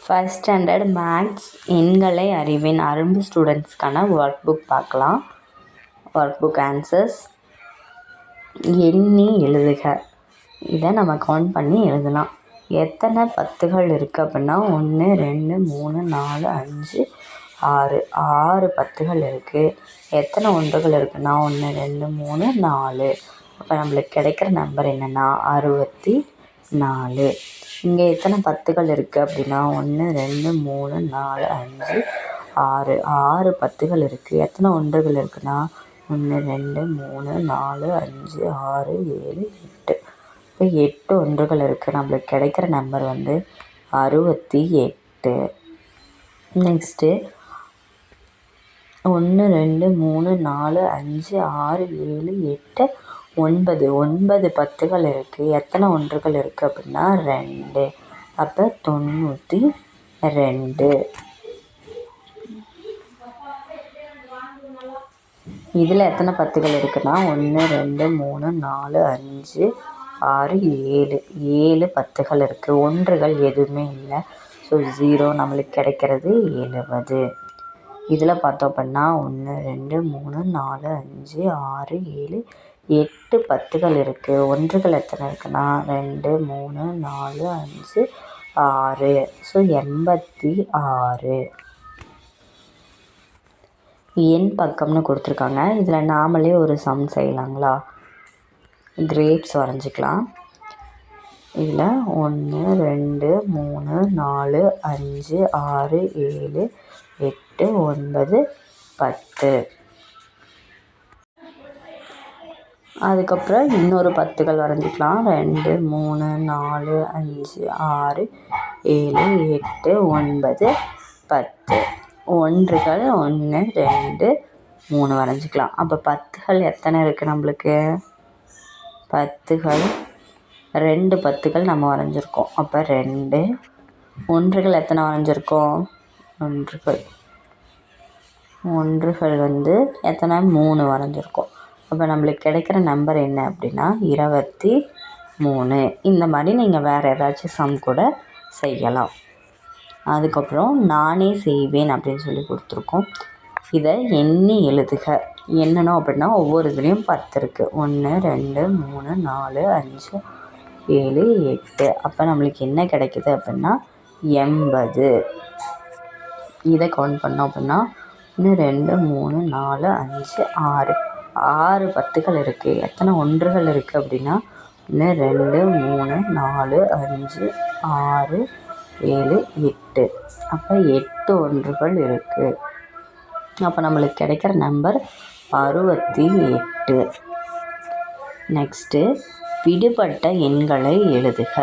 First standard maths எண்களை அறிவேன் அரும்பு ஸ்டூடெண்ட்ஸ்க்கான ஒர்க் புக் பார்க்கலாம். Work book answers. எண்ணி எழுதுக. இதை நம்ம கவுண்ட் பண்ணி எழுதலாம். எத்தனை 10கள் இருக்குது அப்படின்னா 1 2 3 4 5 6 6 10கள் இருக்குது. எத்தனை ஒன்றுகள் இருக்குன்னா 1 2 3 4. அப்போ நம்மளுக்கு கிடைக்கிற நம்பர் என்னென்னா 64. இங்கே எத்தனை 10கள் இருக்குது அப்படின்னா 1 2 3 4 5 6 6 10கள் இருக்குது. எத்தனை ஒன்றுகள் இருக்குன்னா 1 2 3 4 5 6 7 8. இப்போ 8 ஒன்றுகள் இருக்குது. நம்மளுக்கு கிடைக்கிற நம்பர் 68. நெக்ஸ்ட்டு 1 2 3 4 5 6 7 8 9 9 10கள் இருக்குது. எத்தனை ஒன்றுகள் இருக்குது அப்படின்னா 2. அப்போ 92. இதில் எத்தனை 10கள் இருக்குன்னா 1 2 3 4 5 6 7 7 10கள் இருக்குது. ஒன்றுகள் எதுவுமே இல்லை. ஸோ 0. நம்மளுக்கு கிடைக்கிறது 70. இதில் பார்த்தோம் அப்படின்னா 1 2 3 4 5 6 7 8 10கள் இருக்குது. ஒன்றுகள் எத்தனை இருக்குன்னா 2 3 4 5 6. ஸோ 86. எண் பக்கம்னு கொடுத்துருக்காங்க. இதில் நாமளே ஒரு சம் செய்யலாங்களா? கிரேப்ஸ் வரைஞ்சிக்கலாம். இதில் 1 2 3 4 5 6 7 8 9 10. அதுக்கப்புறம் இன்னொரு 10கள் வரைஞ்சிக்கலாம். 2 3 4 5 6 7 8 9 10. ஒன்றுகள் 1 2 3 வரைஞ்சிக்கலாம். அப்போ 10கள் எத்தனை இருக்குது நம்மளுக்கு? 10கள் 2 10கள் நம்ம வரைஞ்சிருக்கோம். அப்போ 2. ஒன்றுகள் எத்தனை வரைஞ்சிருக்கோம்? ஒன்றுகள் எத்தனை? 3 வரைஞ்சிருக்கோம். அப்போ நம்மளுக்கு கிடைக்கிற நம்பர் என்ன அப்படின்னா 23. இந்த மாதிரி நீங்கள் வேறு ஏதாச்சும் சம் கூட செய்யலாம். அதுக்கப்புறம் நானே செய்வேன் அப்படின்னு சொல்லி கொடுத்துருக்கோம். இதை எண்ணி எழுதுக. எண்ணணும் அப்படின்னா ஒவ்வொரு இதுலேயும் 10 இருக்குது. 1 2 3 4 5 7 8. அப்போ நம்மளுக்கு என்ன கிடைக்குது அப்படின்னா 80. இதை கவுண்ட் பண்ணோம் அப்படின்னா 1 2 3 4 5 6 6 10கள் இருக்குது. எத்தனை ஒன்றுகள் இருக்குது அப்படின்னா 1 2 3 4 5 6 7 8. அப்போ 8 ஒன்றுகள் இருக்குது. அப்போ நம்மளுக்கு கிடைக்கிற நம்பர் 68. நெக்ஸ்ட்டு விடுபட்ட எண்களை எழுதுக.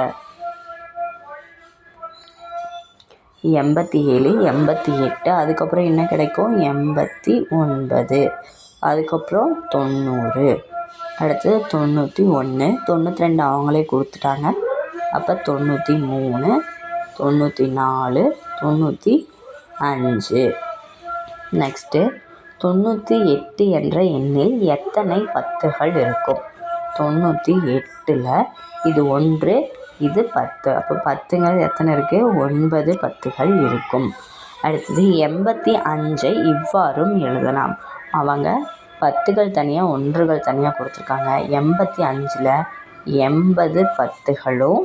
87 88. அதுக்கப்புறம் என்ன கிடைக்கும்? 89. அதுக்கப்புறம் 90. அடுத்தது 91 92 அவங்களே கொடுத்துட்டாங்க. அப்போ 93 94 95. நெக்ஸ்ட்டு 98 என்ற எண்ணில் எத்தனை 10கள் இருக்கும்? 98ல் இது 1 இது 10. அப்போ 10ங்கிறது எத்தனை இருக்குது? 9 10கள் இருக்கும். அடுத்தது 85ஐ இவ்வாறும் எழுதலாம். அவங்க 10கள் தனியாக ஒன்றுகள் தனியாக கொடுத்துருக்காங்க. 85ல் 80 10களும்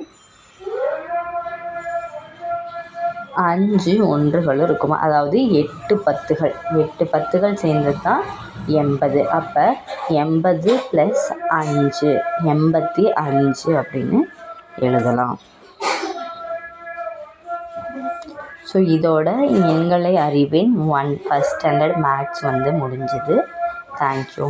5 ஒன்றுகளும் இருக்கும். அதாவது 8 10கள் 8 10கள் சேர்ந்தது தான் 80. அப்போ 80 + 5 85 அப்படின்னு எழுதலாம். ஸோ இதோட எண்களை அறிவேன் 1 ஃபஸ்ட் ஸ்டாண்டர்ட் மேக்ஸ் முடிஞ்சுது. தேங்க்யூ.